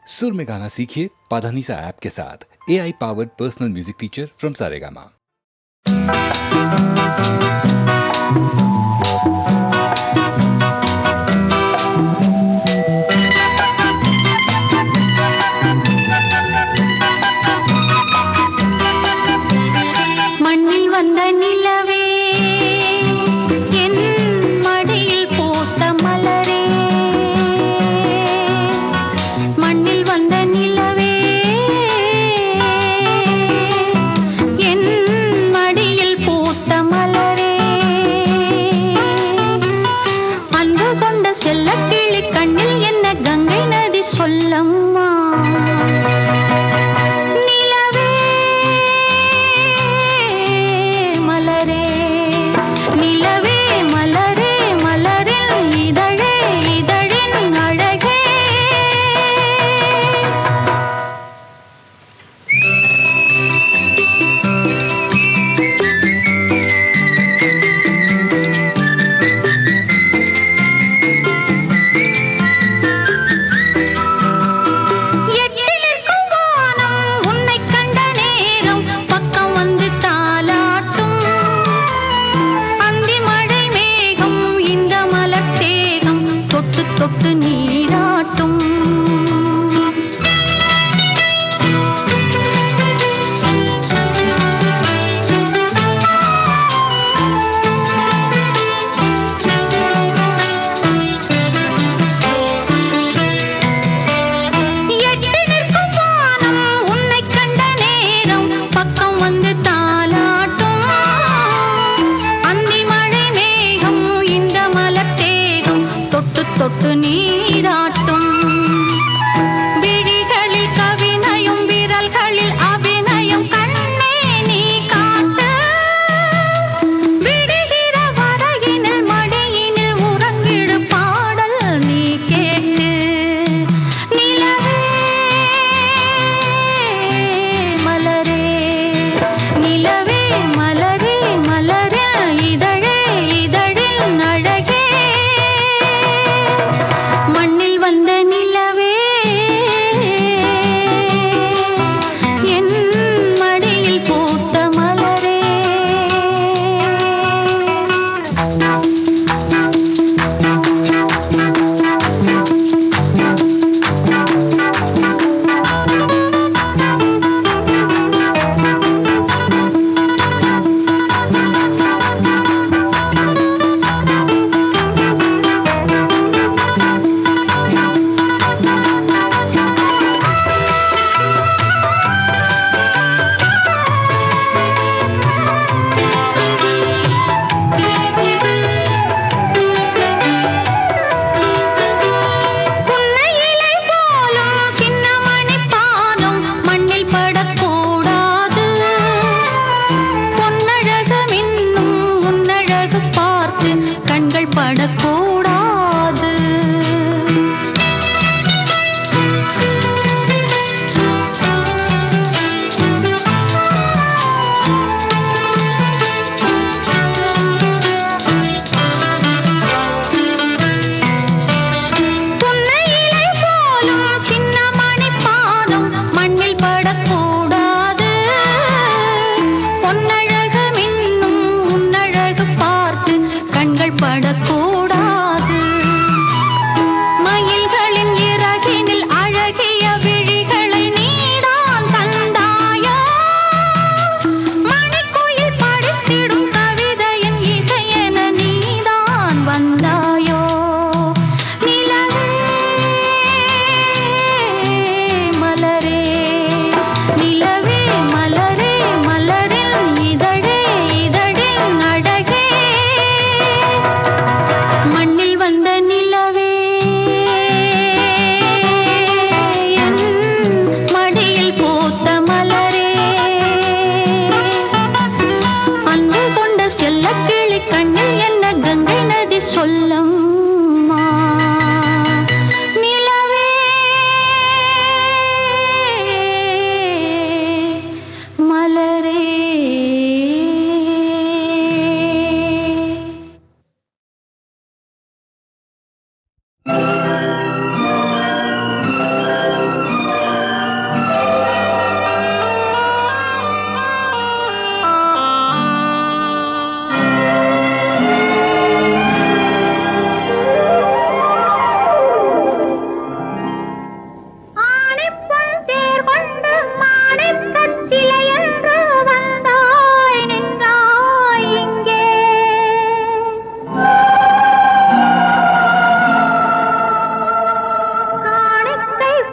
सुर में गाना सीखिए पाधानीसा ऐप के साथ। AI powered personal music teacher from Saregama. மண்ணில் வந்த நிலவே என் மடியில் பூத்த மலரே, மண்ணில் வந்த நிலவே என் மடியில் பூத்த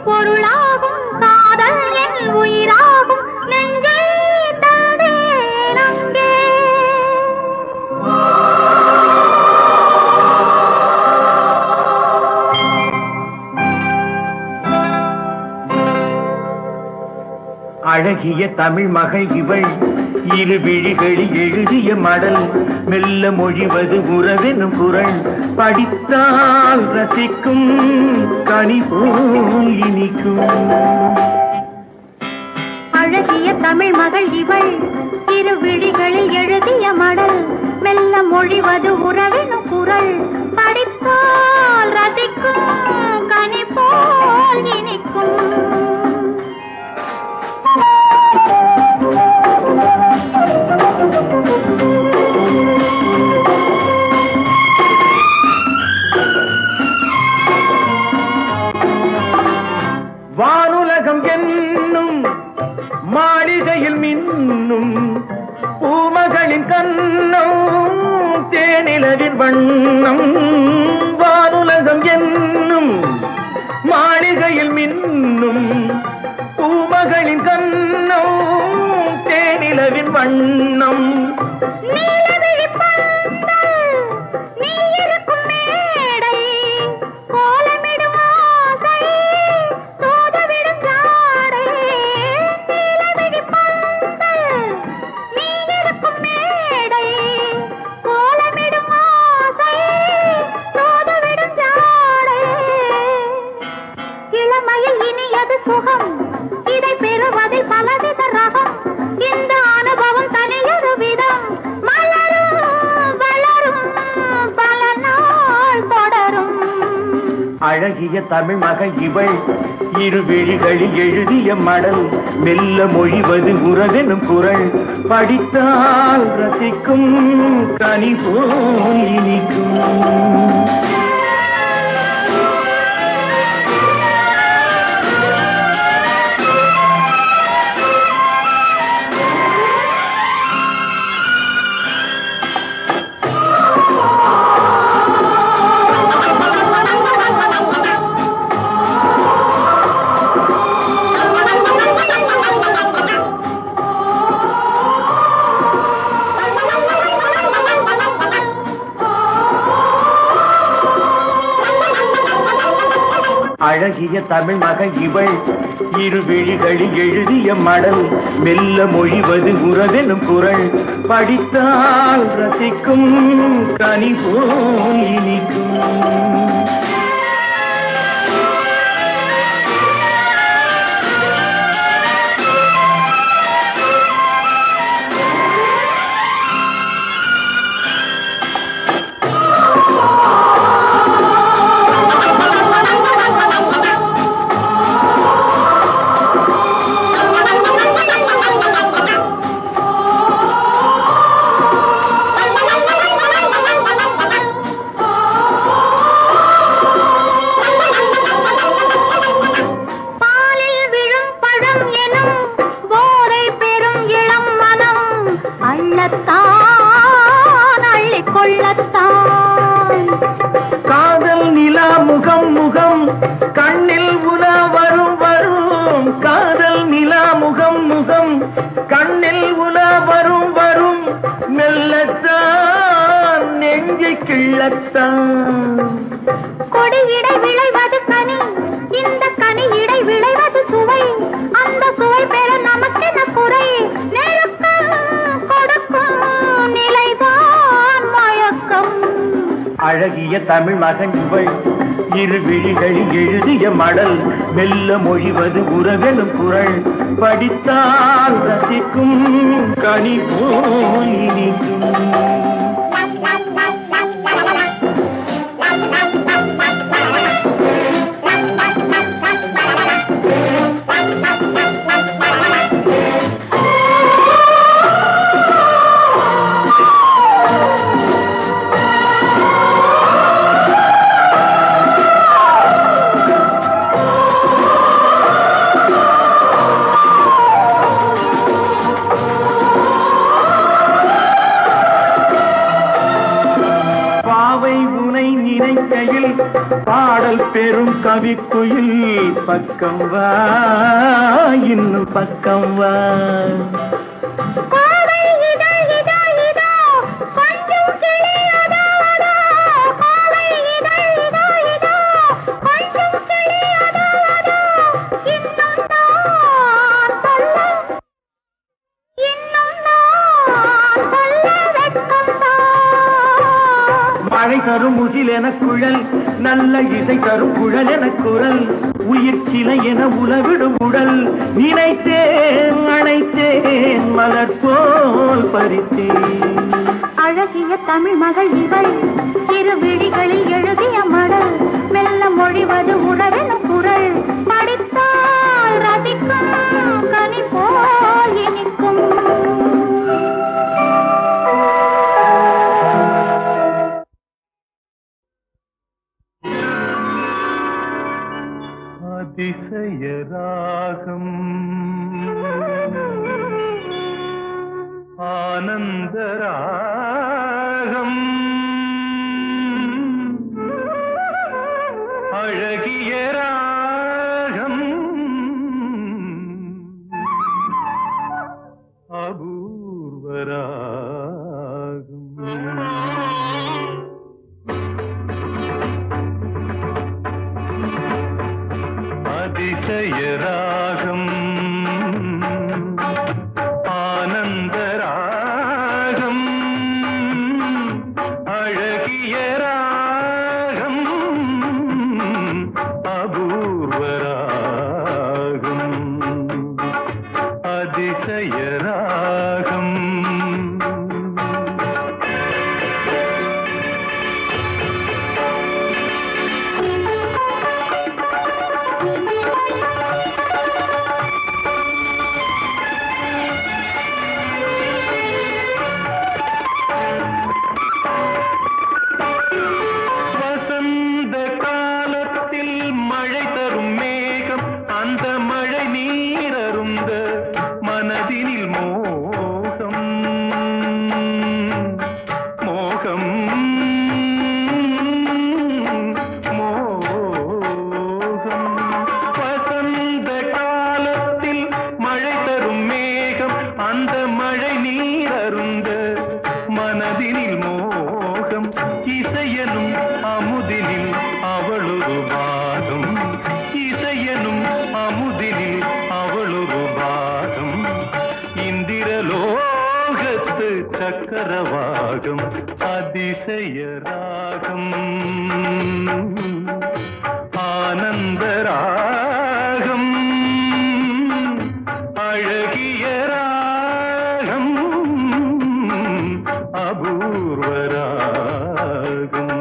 பொருளாகும் காதல் என் உயிராகும் நெஞ்சை தந்தேன் அங்கே. அழகிய தமிழ் மகள் இவள் இரு விழிகளில் எழுதிய மடல் மெல்ல மொழிவது உறவெனும் குரல் படித்தால் ரசிக்கும் கனி போல் இனிக்கும். அழகிய தமிழ் மகள் இவள் இரு விழிகளில் எழுதிய மடல் மெல்ல மொழிவது உறவெனும் குரல் படித்தால் ரசிக்கும் கனி போல் இனிக்கும். வானுலகம் என்னும் மாளிகையில் மின்னும் பூமகளின் கண்ணம் தேனிலவின் வண்ணம். வானுலகம் என்னும் மாளிகையில் மின்னும் பூமகளின் கண்ணம் தேனிலவின் வண்ணம். சுகம் இதை பெறுவதில் பலவித ரகம். இந்த அனுபவம் தனியொரு விதம் மலரும் வளரும் பல நாள் தொடரும். அழகிய தமிழ் மகள் இவள் இரு விழிகளில் எழுதிய மடல் மெல்ல மொழிவது உறவெனும் குரல் படித்தால் ரசிக்கும் கனி போல் இனிக்கும். அழகிய தமிழ் மகள் இவள் இரு விழிகளில் எழுதிய மடல் மெல்ல மொழிவது உறவெனும் குரல் படித்தால் ரசிக்கும் கனி போல் இனிக்கும். காதல் நிலா முகம் முகம் கண்ணில் உலா வரும் வரும். காதல் நிலா முகம் முகம் கண்ணில் உலா வரும் வரும். மெல்லத்தான் நெஞ்சை கிள்ளத்தான். கொடியிடை விளைவது கனி இந்த கனி இடை விளைவது சுவை. அந்த சுவை பெற நமக்கென குறை நெருக்கம் கொடுக்கும் நிலைதான் மயக்கம். அழகிய தமிழ் மகன் இவள் இரு விழிகளில் எழுதிய மடல் மெல்ல மொழிவது உறவெனும் குரல் படித்தால் ரசிக்கும் கனி போல் இனிக்கும். இடையில் பாடல் பெரும் கவிக்குயில் பக்கம் வா இன்னும் பக்கம் வா மழை தரும் முகில் என குழல் நல்ல இசை தரும் குழல் என குரல் உயிர் சிலை என உலவிடும் உடல் நினைத்தேன் அணைத்தேன் மலர் போல் பறித்தேன் அழகிய தமிழ் மகள் இவள் இரு விழிகளில் எழுதிய மடல் மெல்ல மொழிவது உறவெனும் குரல் படித்தால் ரசிக்கும் கனி போல் இனிக்கும் அதிசய ராகம் ஆனந்த ராகம் அழகிய ராகம் அபூர்வ ராகம் அதிசய ராகம் ஆனந்த ராகம் அழகிய ராகம் அபூர்வ ராகம் அதிசய ராகம் சக்கரவாகம் அதிசய ராகம் ஆனந்த ராகம் அழகிய ராகம் அபூர்வ ராகம்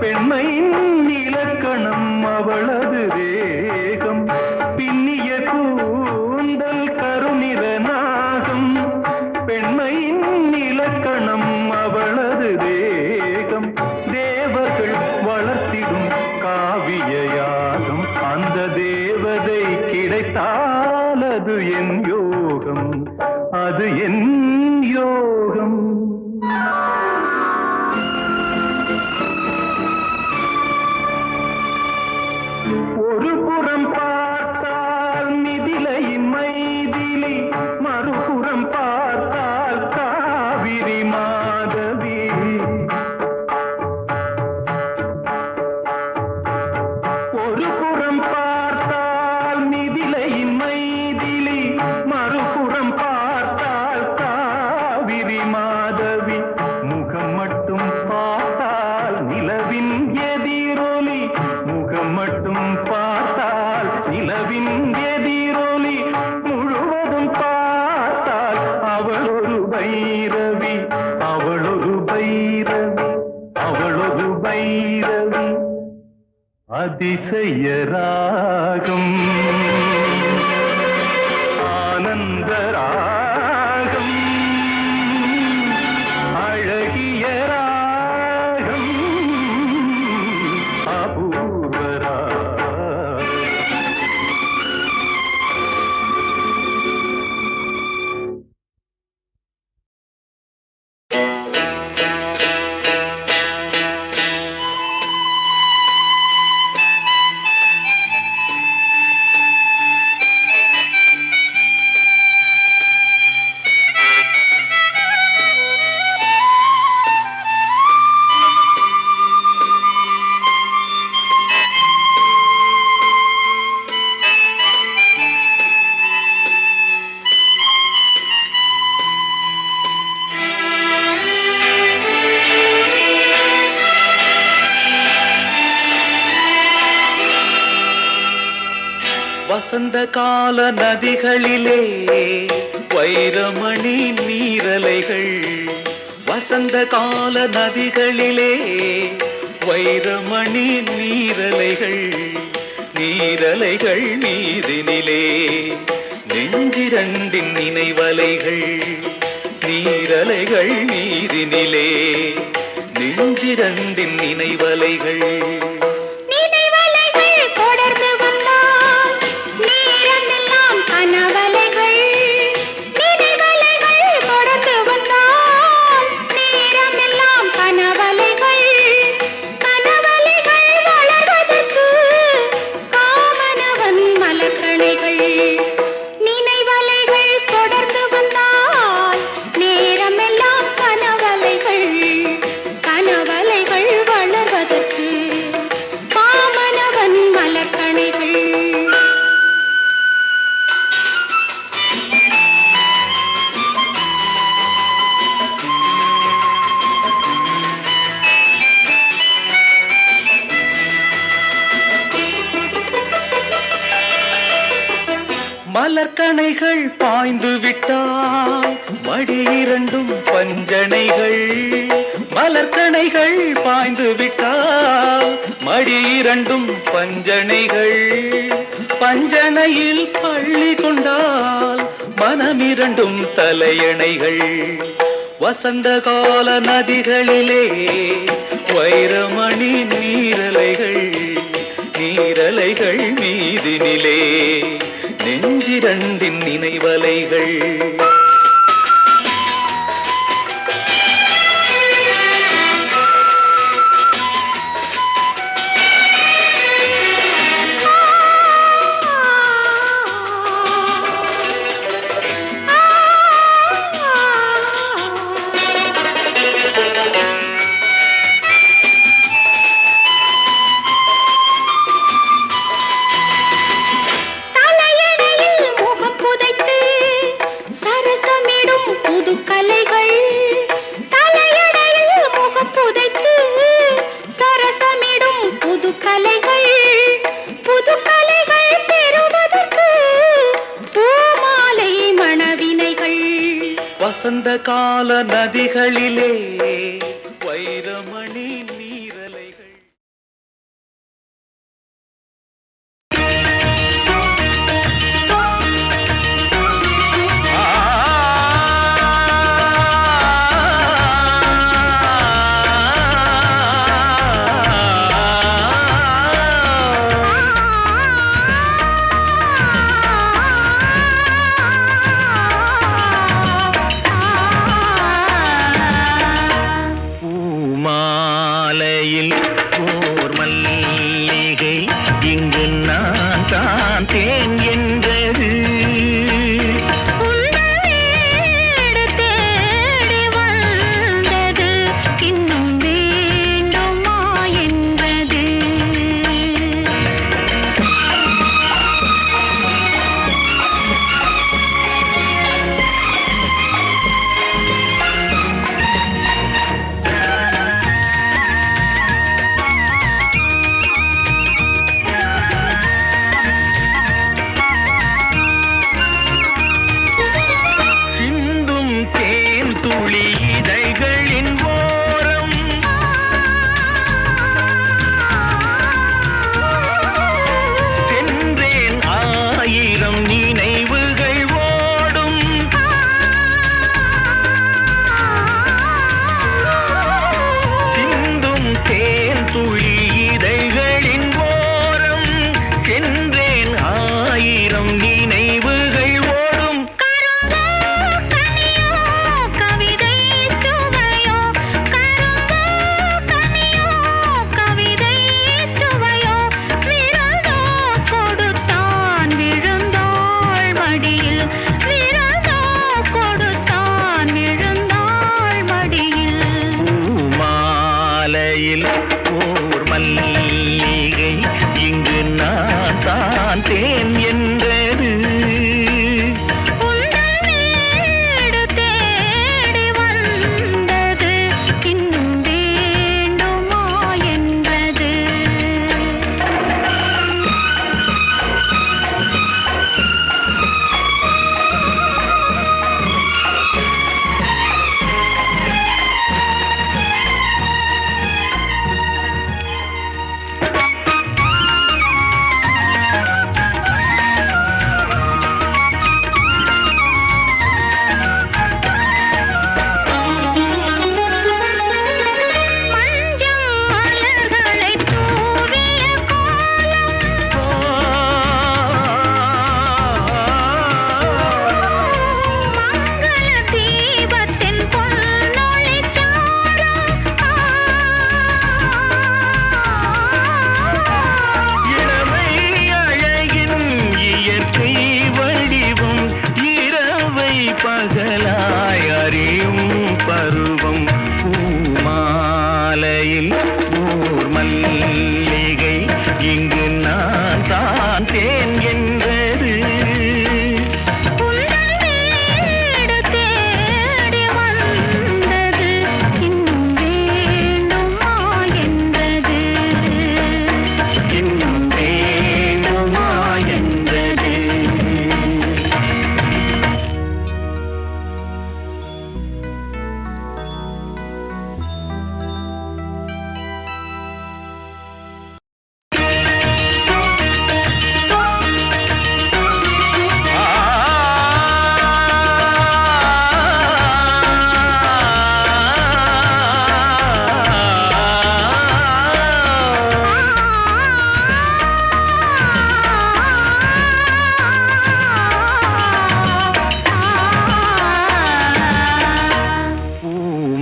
பெண்மையின் இலக்கணம் அவளது வேகம் பின்னிய கூந்தல் கருநிற நாகம் பெண்மையின் இலக்கணம் அவளது வேகம் தேவர்கள் வளர்த்திடும் காவிய யாகம் அந்த தேவதை கிடைத்தால் அது என் யோகம் அது என் யோகம் ஒரு புறம் பார்த்தால் மிதிலையின் மைதிலி மறுபுறம் பார்த்தால் காவிரி மாதவி ஒரு புறம் பார்த்தால் மிதிலையின் மைதிலி மறுபுறம் பார்த்தால் காவிரி மாதவி முகம் மட்டும் பார்த்தால் நிலவின் எதிரொலி முகம் மட்டும் பார்த்தால் நிலவின் எதிரொலி முழுவதும் பார்த்தால் அவள் ஒரு பைரவி அவள் ஒரு பைரவி அவள் ஒரு பைரவி அதிசய ராகம் வசந்த கால நதிகளிலே வைரமணி நீரலைகள், வசந்த கால நதிகளிலே வைரமணி நீரலைகள், நீரலைகள் மீதினிலே நெஞ்சிரண்டின் நினைவலைகள், நீரலைகள் மீதினிலே நெஞ்சிரண்டின் நினைவலைகள். மலர்கணைகள் பாய்ந்து விட்டால் மடி இரண்டும் பஞ்சனைகள், மலர்கணைகள் பாய்ந்து விட்டால் மடி இரண்டும் பஞ்சனைகள், பஞ்சனையில் பள்ளி கொண்டால் மனமிரண்டும் தலையணைகள். வசந்த கால நதிகளிலே வைரமணி நீரலைகள், நீரலைகள் மீதினிலே நெஞ்சிரண்டின் நினைவலைகள். வசந்த கால நதிகளிலே வைரமணி நீரலைகள். விடும் பருவம் பூமாலையில் ஓர் மல்லிகை இங்கு நான் தான் தேன் என்றது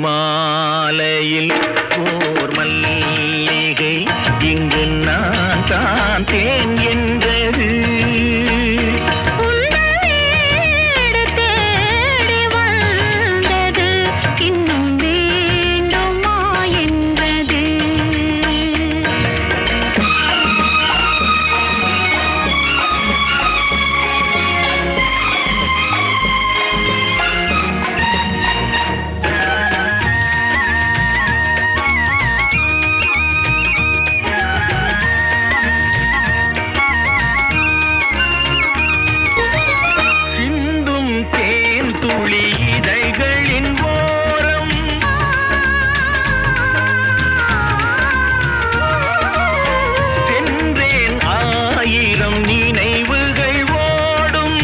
மாலையில் ஓர் மல்லிகை இங்கு நான் தான் தேன் என்றது இன்னும் வேண்டுமா என்றது சிந்தும் தேன் துளி இதழ்களின் ஓரம் சென்றேன் ஆயிரம் நினைவுகள் ஓடும்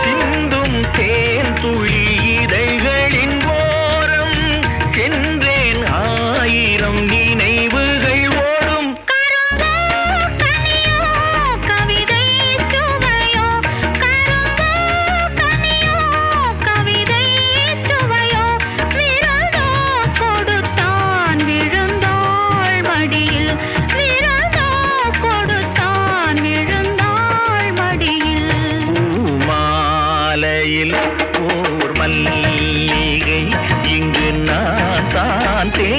சிந்தும் தேன் துளி இதழ்களின் ஓரம் சென்றேன் ஆயிரம் நினைவுகள் ஓடும் கவிதை சுவையோ கவிதை சுவையோ விரதோ கொடுத்தான் விழுந்தாள் மடியில் விரதோ கொடுத்தான் விழுந்தாள் மடியில் பூமாலையில் ஓர் மல்லிகை இங்கு நான் தான் தேன்